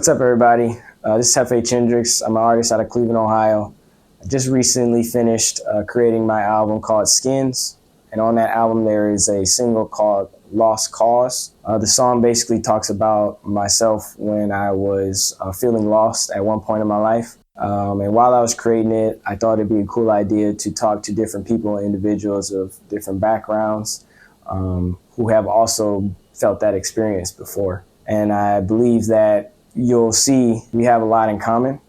What's up, everybody? This is Jefe Chindrix. I'm an artist out of Cleveland, Ohio. I just recently finished creating my album called Skins. And on that album, there is a single called Lost Cause. The song basically talks about myself when I was feeling lost at one point in my life. And while I was creating it, I thought it'd be a cool idea to talk to different people and individuals of different backgrounds who have also felt that experience before. And I believe that you'll see we have a lot in common.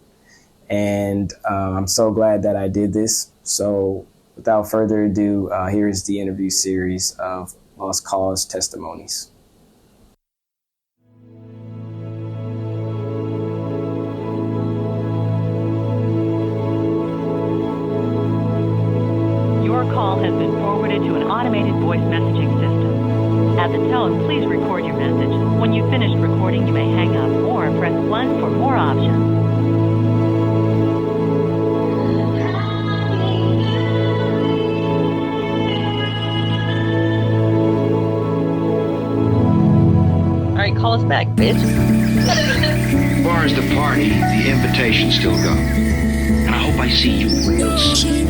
And I'm so glad that I did this. So without further ado, here's the interview series of Lost Cause Testimonies. Your call has been forwarded to an automated voice messaging system. At the tone, please record your message. When you've finished recording, you may hang up or press 1 for more options. All right, call us back, bitch. As far as the party, the invitations still go. And I hope I see you real soon.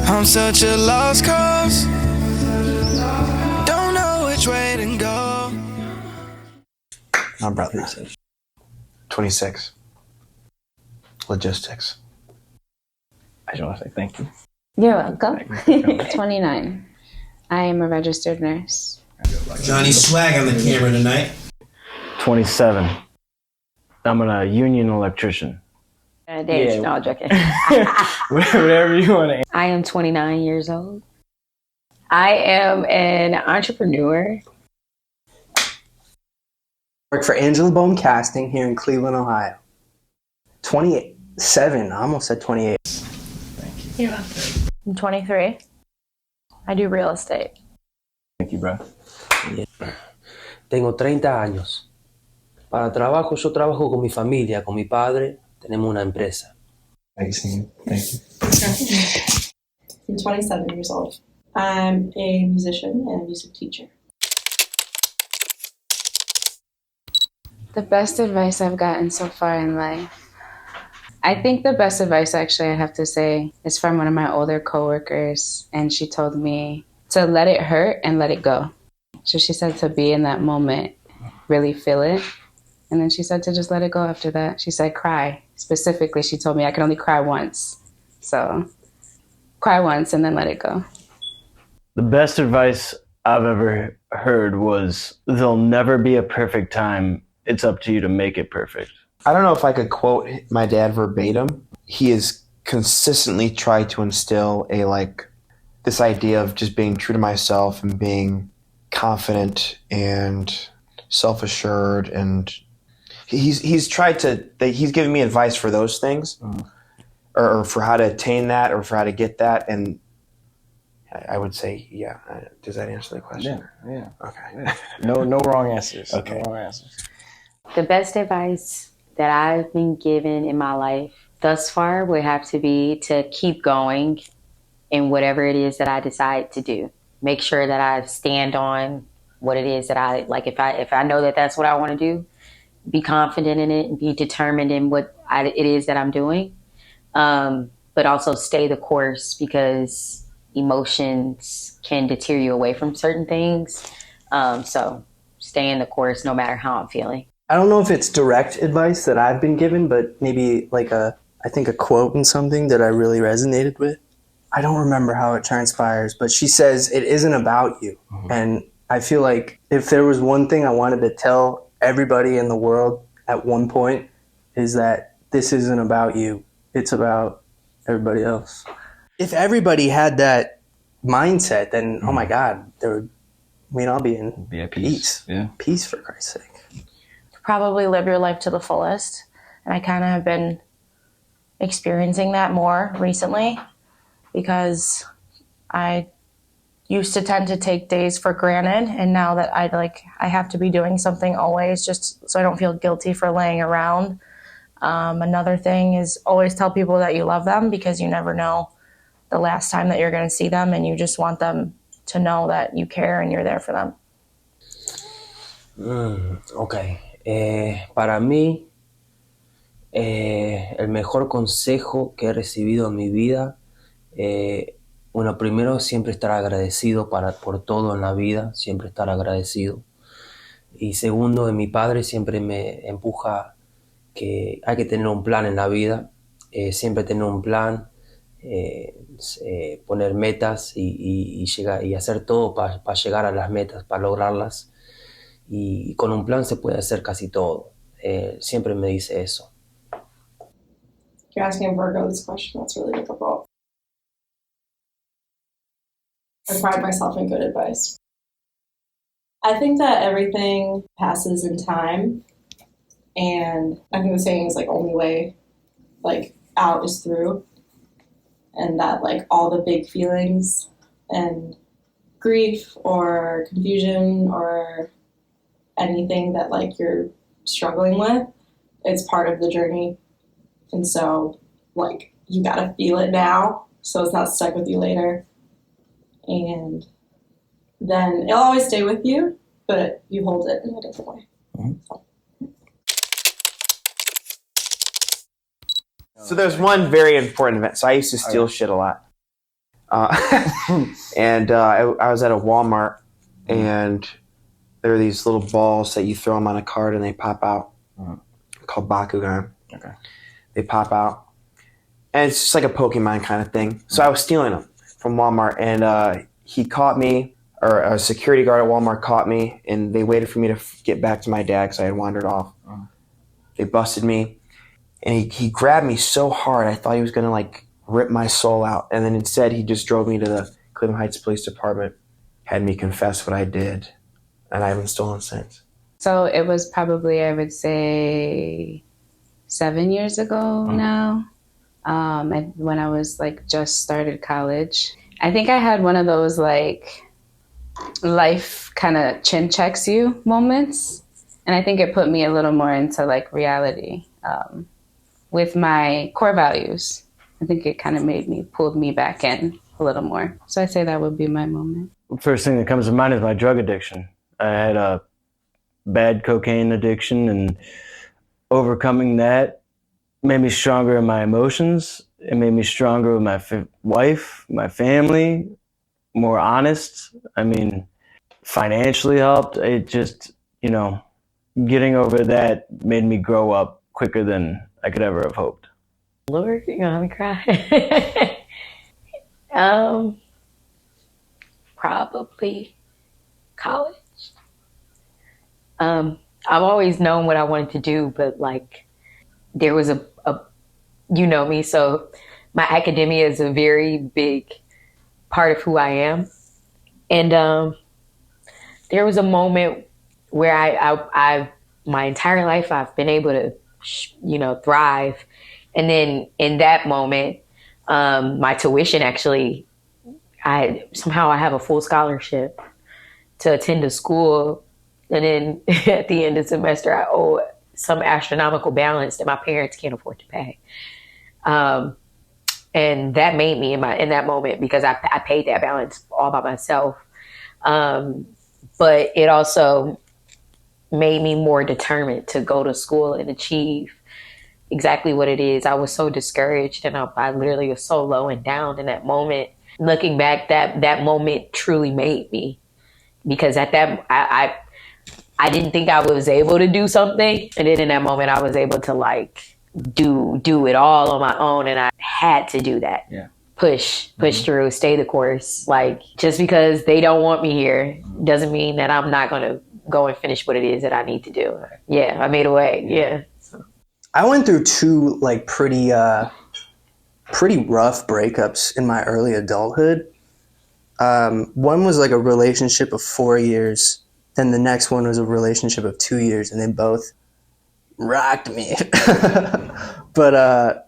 I'm such a lost cause. Don't know which way to go. My brother. 26. Logistics. I just want to say thank you. You're welcome. 29. I am a registered nurse. Johnny Swag on the camera tonight. 27. I'm a union electrician. Dave, no, I'm joking. Whatever you want to answer. I am 29 years old. I am an entrepreneur. Work for Angela Bone Casting here in Cleveland, Ohio. 27. I almost said 28. Thank you. You're welcome. I'm 23. I do real estate. Thank you, bro. Tengo 30 años. Para trabajo, yo trabajo con mi familia, con mi padre. Tenemos una empresa. Thank you. I'm 27 years old. I'm a musician and a music teacher. The best advice I've gotten so far in life. I think the best advice, actually, I have to say, is from one of my older coworkers. And she told me to let it hurt and let it go. So she said to be in that moment, really feel it. And then she said to just let it go after that. She said cry. Specifically, she told me I could only cry once. So cry once and then let it go. The best advice I've ever heard was, there'll never be a perfect time. It's up to you to make it perfect. I don't know if I could quote my dad verbatim. He has consistently tried to instill this idea of just being true to myself and being confident and self-assured, and he's tried to, he's given me advice for those things, or for how to attain that, or for how to get that, and I would say, yeah. Does that answer the question? Yeah. Okay. Yeah. No wrong answers. Okay. No wrong answers. The best advice that I've been given in my life thus far would have to be to keep going in whatever it is that I decide to do. Make sure that I stand on what it is that I like. If I know that that's what I want to do, be confident in it and be determined in what it is that I'm doing. But also stay the course, because emotions can deter you away from certain things. So stay in the course no matter how I'm feeling. I don't know if it's direct advice that I've been given, but maybe I think a quote and something that I really resonated with. I don't remember how it transpires, but she says, it isn't about you. Mm-hmm. And I feel like if there was one thing I wanted to tell everybody in the world at one point, is that this isn't about you. It's about everybody else. If everybody had that mindset, then, oh my God, we'd all be in peace. Yeah. Peace, for Christ's sake. Probably live your life to the fullest. And I kind of have been experiencing that more recently, because I used to tend to take days for granted. And now that I have to be doing something always, just so I don't feel guilty for laying around. Another thing is always tell people that you love them, because you never know the last time that you're going to see them, and you just want them to know that you care and you're there for them. Okay. Para mí, El mejor consejo que he recibido en mi vida, bueno, primero siempre estar agradecido por todo en la vida, siempre estar agradecido. Y segundo, de mi padre siempre me empuja que hay que tener un plan en la vida, siempre tener un plan, poner metas y llegar, y hacer todo para llegar a las metas, para lograrlas. Y con un plan se puede hacer casi todo. Siempre me dice eso. You're asking a Virgo this question. That's really difficult. I pride myself in good advice. I think that everything passes in time, and I think the saying is like only way like out is through, and that like all the big feelings and grief or confusion or anything that like you're struggling with, it's part of the journey. And so like you gotta feel it now so it's not stuck with you later. And then it'll always stay with you, but you hold it in a different way. So there's one very important event. So I used to steal shit a lot. And I was at a Walmart, and there are these little balls that you throw them on a card and they pop out, called Bakugan. Okay. They pop out. And it's just like a Pokemon kind of thing. So I was stealing them from Walmart, and he caught me, or a security guard at Walmart caught me, and they waited for me to get back to my dad because I had wandered off. They busted me, and he grabbed me so hard I thought he was going to like rip my soul out. And then instead he just drove me to the Cleveland Heights Police Department, had me confess what I did, and I haven't stolen since. So it was probably, I would say, 7 years ago now, when I was like just started college. I think I had one of those like life kind of chin checks you moments. And I think it put me a little more into like reality with my core values. I think it kind of pulled me back in a little more. So I say that would be my moment. First thing that comes to mind is my drug addiction. I had a bad cocaine addiction, and overcoming that made me stronger in my emotions. It made me stronger with my wife, my family, more honest. I mean, financially helped. It just, getting over that made me grow up quicker than I could ever have hoped. Lord, you're gonna cry. Probably college. I've always known what I wanted to do, but like there was a you know me, so my academia is a very big part of who I am. And there was a moment where I my entire life I've been able to, thrive. And then in that moment, my tuition actually, I have a full scholarship to attend a school. And then at the end of the semester, I owe some astronomical balance that my parents can't afford to pay. And that made me in that moment, because I paid that balance all by myself. But it also made me more determined to go to school and achieve exactly what it is. I was so discouraged, and I literally was so low and down in that moment. Looking back, that moment truly made me, because at that I didn't think I was able to do something, and then in that moment I was able to like do it all on my own, and I had to do that. Yeah. Push through, stay the course. Like, just because they don't want me here doesn't mean that I'm not gonna go and finish what it is that I need to do. Yeah, I made a way. Yeah. I went through two like pretty rough breakups in my early adulthood. One was like a relationship of 4 years. Then the next one was a relationship of 2 years, and they both rocked me. But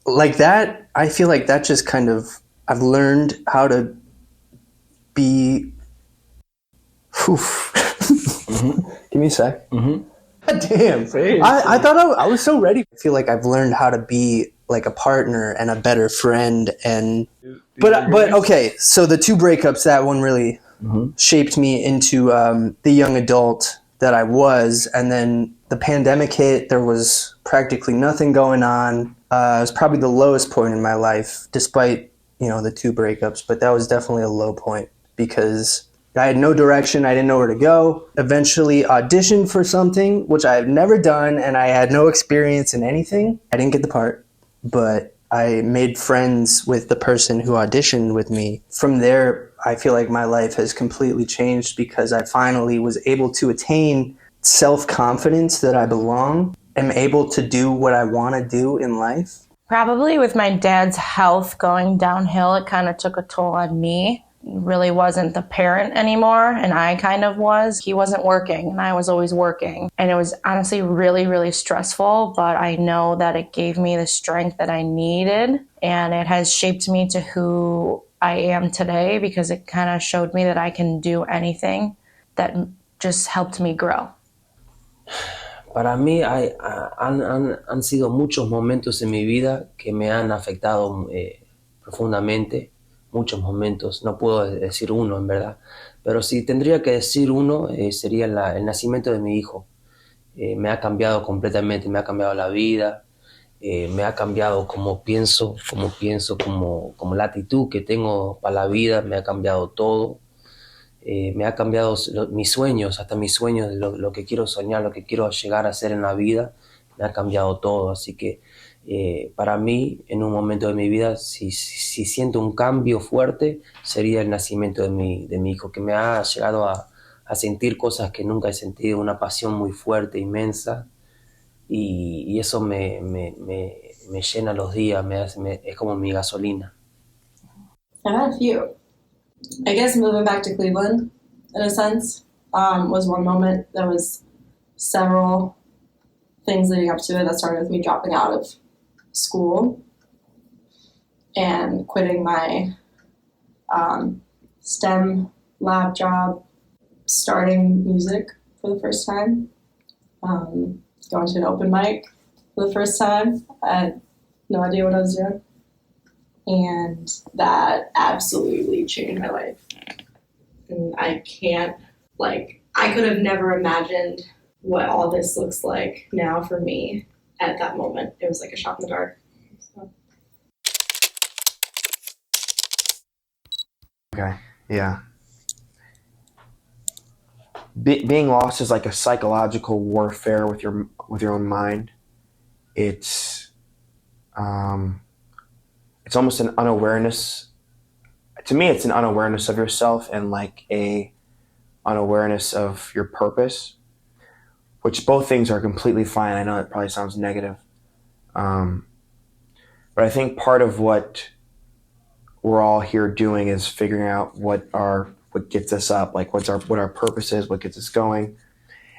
like that, I feel like that just kind of, I've learned how to be. Give me a sec. Damn. I thought I was so ready. I feel like I've learned how to be like a partner and a better friend. And but okay, so the two breakups, that one really shaped me into the young adult that I was. And then the pandemic hit. There was practically nothing going on. It was probably the lowest point in my life, despite, the 2 breakups. But that was definitely a low point because I had no direction. I didn't know where to go. Eventually auditioned for something, which I had never done, and I had no experience in anything. I didn't get the part, but I made friends with the person who auditioned with me. From there, I feel like my life has completely changed because I finally was able to attain self-confidence that I belong, am able to do what I want to do in life. Probably with my dad's health going downhill, it kind of took a toll on me. Really wasn't the parent anymore, and I kind of was. He wasn't working, and I was always working. And it was honestly really, really stressful, but I know that it gave me the strength that I needed, and it has shaped me to who I am today because it kind of showed me that I can do anything. That just helped me grow. Para mí han sido muchos momentos en mi vida que me han afectado profundamente, muchos momentos, no puedo decir uno en verdad, pero si tendría que decir uno sería el nacimiento de mi hijo. Me ha cambiado completamente, me ha cambiado la vida, me ha cambiado como pienso, como la actitud que tengo para la vida, me ha cambiado todo. Me ha cambiado mis sueños, hasta mis sueños, lo que quiero soñar, lo que quiero llegar a hacer en la vida, me ha cambiado todo. Así que para mí, en un momento de mi vida, si siento un cambio fuerte, sería el nacimiento de mi hijo, que me ha llegado a sentir cosas que nunca he sentido, una pasión muy fuerte, inmensa, y eso me llena los días, es como mi gasolina. I've had a few. I guess moving back to Cleveland, in a sense, was one moment. There was several things leading up to it that started with me dropping out of school and quitting my STEM lab job, starting music for the first time, going to an open mic for the first time. I had no idea what I was doing. And that absolutely changed my life. And I could have never imagined what all this looks like now for me at that moment. It was like a shot in the dark. So. Okay, yeah. Being lost is like a psychological warfare with your own mind. It's almost an unawareness. To me, it's an unawareness of yourself and like a unawareness of your purpose, which both things are completely fine. I know it probably sounds negative, but I think part of what we're all here doing is figuring out what gets us up, like what our purpose is, what gets us going.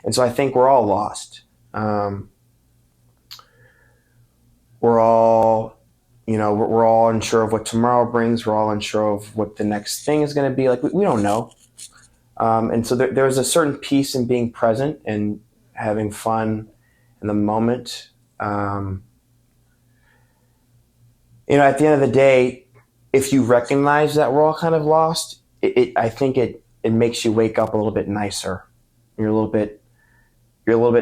And so I think we're all lost. We're all unsure of what tomorrow brings. We're all unsure of what the next thing is going to be. Like we don't know. And so there's a certain peace in being present and having fun in the moment. At the end of the day, if you recognize that we're all kind of lost, I think it makes you wake up a little bit nicer. You're a little bit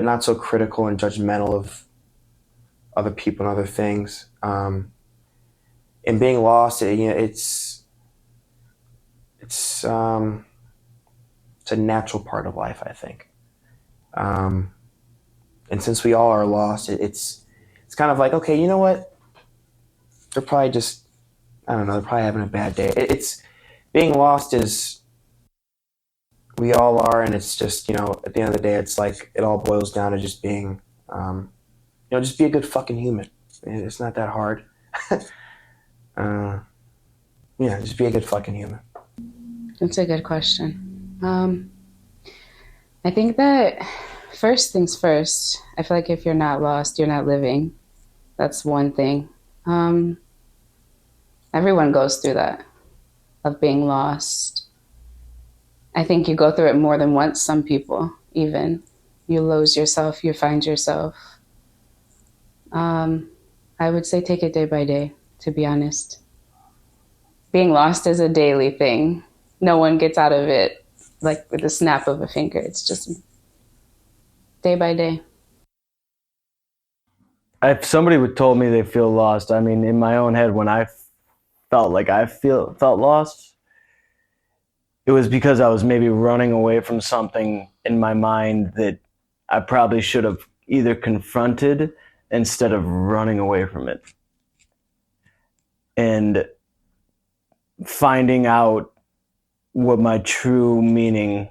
not so critical and judgmental of other people and other things. And being lost, it's a natural part of life, I think. And since we all are lost, it's kind of like, okay, you know what? They're probably just, I don't know, they're probably having a bad day. It's being lost is, we all are, and it's just, at the end of the day, it's like it all boils down to just being, just be a good fucking human. It's not that hard. Just be a good fucking human. That's a good question. I think that first things first, I feel like if you're not lost, you're not living. That's one thing. Everyone goes through that, of being lost. I think you go through it more than once, some people even. You lose yourself, you find yourself. I would say take it day by day, to be honest. Being lost is a daily thing. No one gets out of it like with the snap of a finger. It's just Day by day. If somebody would told me they feel lost, I mean, in my own head, when I felt like felt lost, it was because I was maybe running away from something in my mind that I probably should have either confronted instead of running away from it. And finding out what my true meaning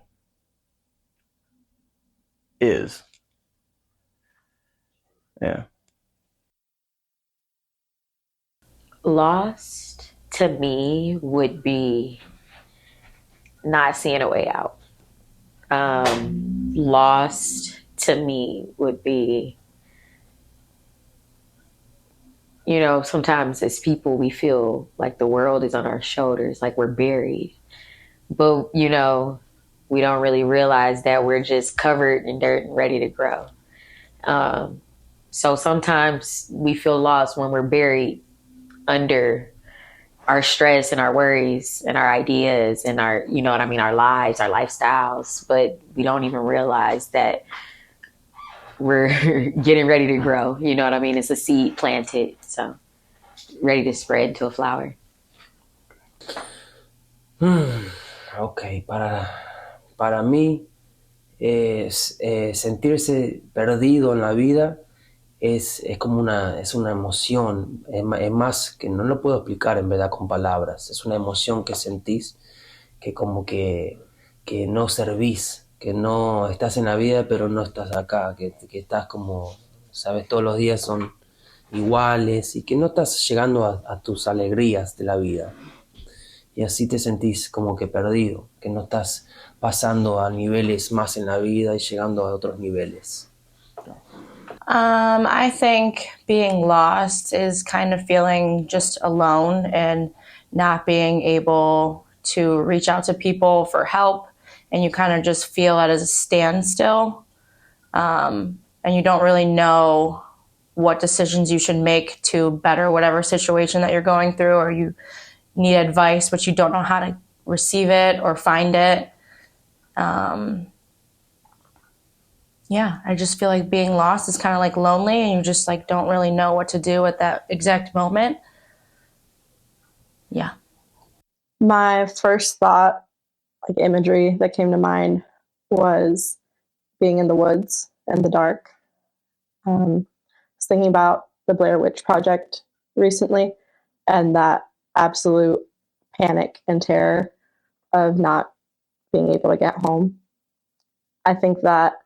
is. Yeah. Lost to me would be not seeing a way out. Lost to me would be, you know, sometimes as people, we feel like the world is on our shoulders, like we're buried. But, you know, we don't really realize that we're just covered in dirt and ready to grow. So sometimes we feel lost when we're buried under our stress and our worries and our ideas and our, you know what I mean, our lives, our lifestyles. But we don't even realize that we're getting ready to grow. You know what I mean? It's a seed planted, so ready to spread into a flower. Ok, para mí sentirse perdido en la vida es como es una emoción, es más que no lo puedo explicar en verdad con palabras, es una emoción que sentís que como que no servís, que no estás en la vida pero no estás acá, que estás como, sabes, todos los días son iguales y que no estás llegando a tus alegrías de la vida. Y así te sentís como que perdido, que no estás pasando a niveles más en la vida y llegando a otros niveles. I think being lost is kind of feeling just alone and not being able to reach out to people for help. And you kind of just feel at a standstill. And you don't really know what decisions you should make to better whatever situation that you're going through, or you need advice, but you don't know how to receive it or find it. Yeah, I just feel like being lost is kind of like lonely, and you just like don't really know what to do at that exact moment. Yeah. My first thought, like imagery that came to mind, was being in the woods and the dark. I was thinking about the Blair Witch Project recently, and that absolute panic and terror of not being able to get home. I think that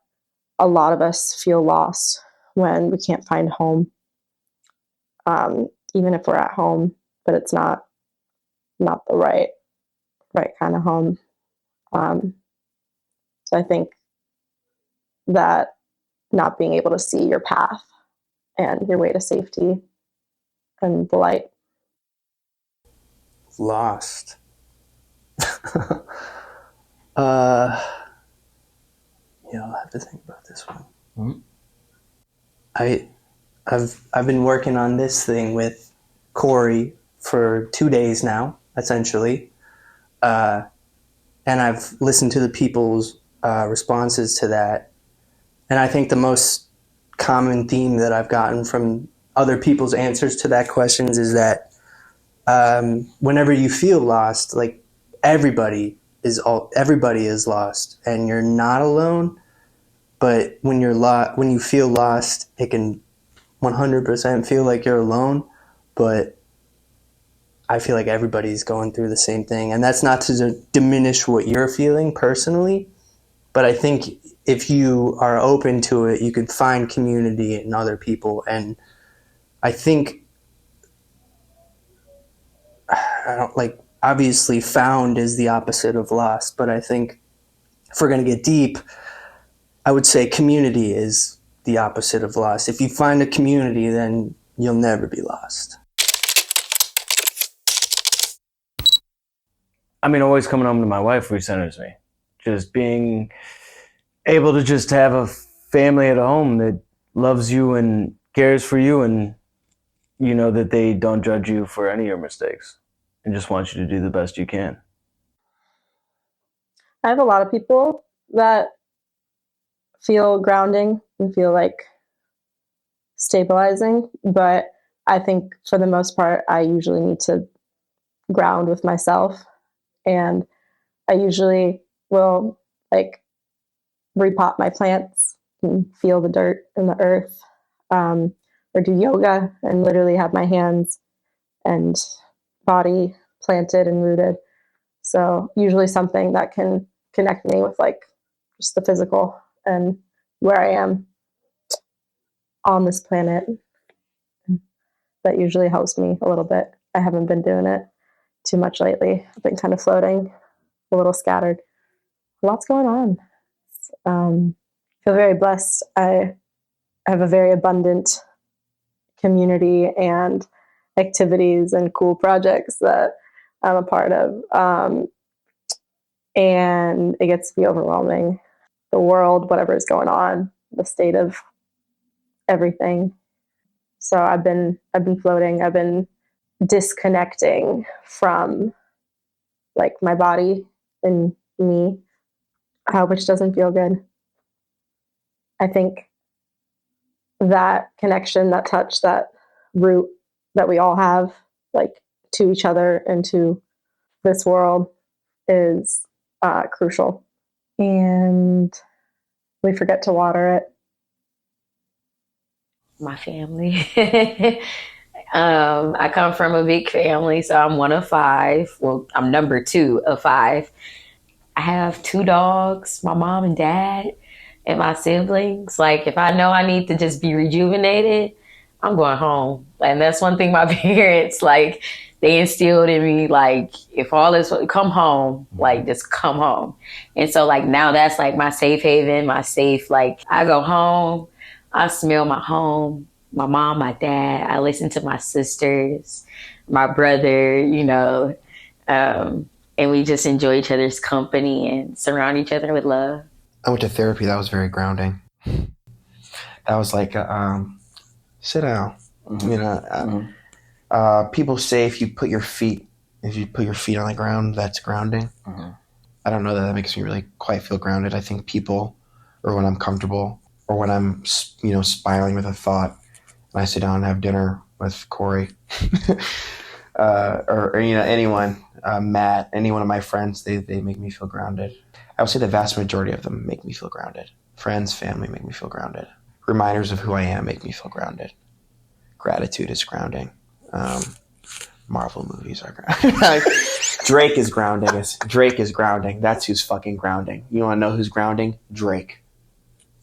a lot of us feel lost when we can't find home, even if we're at home, but it's not the right kind of home. So I think that not being able to see your path and your way to safety and the light. Lost. I'll have to think about this one. Mm-hmm. I've been working on this thing with Corey for 2 days now, essentially, and I've listened to the people's responses to that, and I think the most common theme that I've gotten from other people's answers to that questions is that whenever you feel lost, like everybody is lost, and you're not alone. But when when you feel lost, it can 100% feel like you're alone. But I feel like everybody's going through the same thing, and that's not to diminish what you're feeling personally. But I think if you are open to it, you can find community in other people. And I think obviously found is the opposite of lost, but I think if we're going to get deep, I would say community is the opposite of lost. If you find a community, then you'll never be lost. I mean, always coming home to my wife recenters me. Just being able to just have a family at home that loves you and cares for you, and you know that they don't judge you for any of your mistakes and just want you to do the best you can. I have a lot of people that feel grounding and feel like stabilizing. But I think for the most part, I usually need to ground with myself. And I usually will like repot my plants and feel the dirt and the earth, or do yoga and literally have my hands and body planted and rooted. So usually something that can connect me with like just the physical and where I am on this planet. That usually helps me a little bit. I haven't been doing it too much lately. I've been kind of floating, a little scattered. Lots going on. Feel very blessed. I have a very abundant community and activities and cool projects that I'm a part of. And it gets to be overwhelming. The world, whatever is going on, the state of everything. So I've been floating. I've been disconnecting from like my body and me, which doesn't feel good. I think that connection, that touch, that root that we all have, like to each other and to this world, is crucial. And we forget to water it. My family. I come from a big family, so I'm one of 5. Well, I'm number 2 of 5. I have 2 dogs, my mom and dad, and my siblings. Like, if I know I need to just be rejuvenated, I'm going home. And that's one thing my parents, like, they instilled in me, like, if all this, come home, like, just come home. And so, like, now that's, like, my safe haven, my safe, like, I go home, I smell my home, my mom, my dad, I listen to my sisters, my brother, you know, and we just enjoy each other's company and surround each other with love. I went to therapy. That was very grounding. That was like, sit down. Mm-hmm. You know, people say if you put your feet on the ground, that's grounding. Mm-hmm. I don't know that makes me really quite feel grounded. I think people, or when I'm comfortable, or when I'm, you know, spiraling with a thought, and I sit down and have dinner with Corey, or you know, anyone, Matt, any one of my friends, they make me feel grounded. I would say the vast majority of them make me feel grounded. Friends, family make me feel grounded. Reminders of who I am make me feel grounded. Gratitude is grounding. Marvel movies are grounding. Drake is grounding. Drake is grounding. That's who's fucking grounding. You want to know who's grounding? Drake.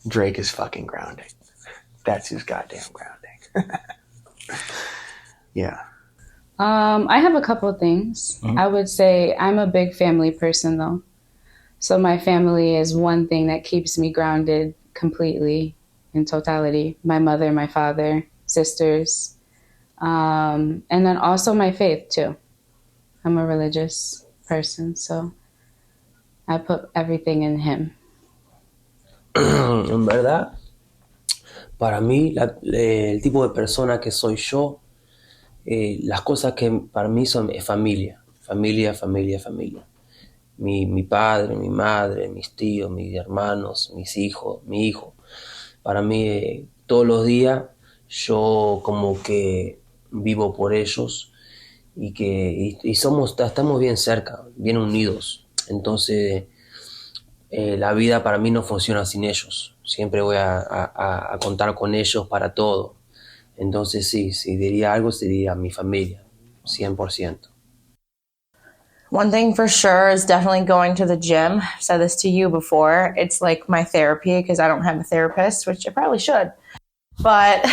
Drake is fucking grounding. That's who's goddamn grounding. Yeah. I have a couple of things. Mm-hmm. I would say I'm a big family person, though. So my family is one thing that keeps me grounded completely, in totality. My mother, my father, sisters, and then also my faith, too. I'm a religious person, so I put everything in him. En verdad, para mí, el tipo de persona que soy yo, las cosas que para mí son familia. Familia, familia, familia. Mi padre, mi madre, mis tíos, mis hermanos, mis hijos, mi hijo. Para mí, todos los días, yo como que vivo por ellos y estamos bien cerca, bien unidos. Entonces, la vida para mí no funciona sin ellos. Siempre voy a contar con ellos para todo. Entonces, sí, si diría algo, sería mi familia, 100%. One thing for sure is definitely going to the gym. I've said this to you before. It's like my therapy because I don't have a therapist, which I probably should. But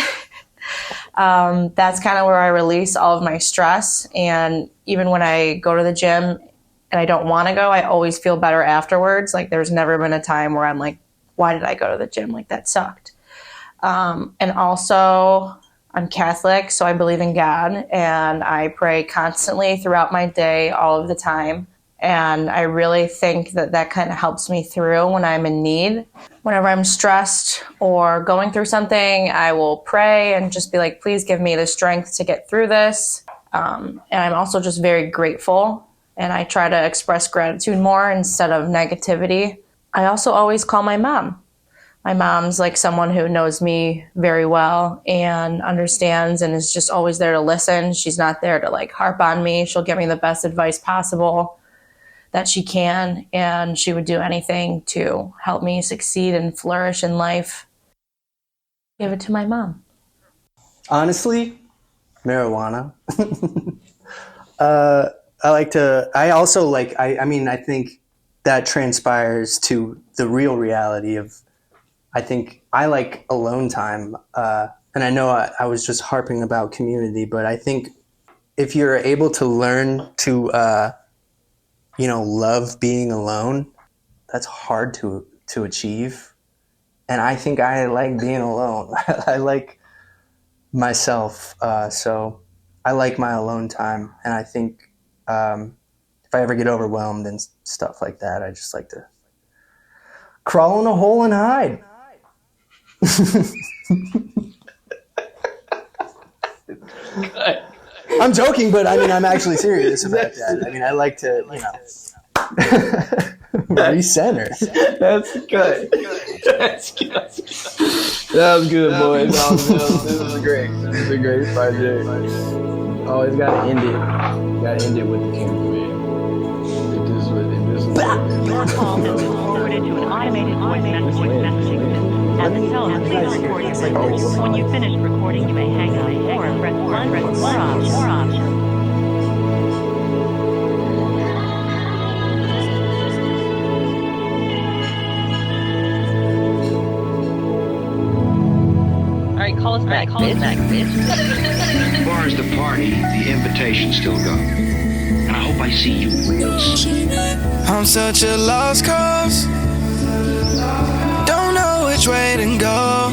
that's kind of where I release all of my stress. And even when I go to the gym and I don't want to go, I always feel better afterwards. Like there's never been a time where I'm like, why did I go to the gym? Like that sucked. And also I'm Catholic, so I believe in God, and I pray constantly throughout my day, all of the time. And I really think that that kind of helps me through when I'm in need. Whenever I'm stressed or going through something, I will pray and just be like, please give me the strength to get through this. And I'm also just very grateful, and I try to express gratitude more instead of negativity. I also always call my mom. My mom's like someone who knows me very well and understands and is just always there to listen. She's not there to like harp on me. She'll give me the best advice possible that she can, and she would do anything to help me succeed and flourish in life. Give it to my mom. Honestly, marijuana. I think that transpires to the real reality of, I think I like alone time. And I know I was just harping about community, but I think if you're able to learn to, love being alone, that's hard to achieve. And I think I like being alone. I like myself. So I like my alone time. And I think if I ever get overwhelmed and stuff like that, I just like to crawl in a hole and hide. I'm joking, but I mean, I'm actually serious about that. I mean, I like to, recenter. That's good. That's good. That was good, boys. This is great. This is a great project. Always gotta end it. You gotta end it with the camera, man. Your call has been forwarded to an automated voice messaging system. At the tone, please record your message. When you finish recording, you may hang up or press 1 for more options. Alright, call us back, bitch. As far as the party, the invitations still go. And I hope I see you real soon. I'm such a lost cause. Don't know which way to go.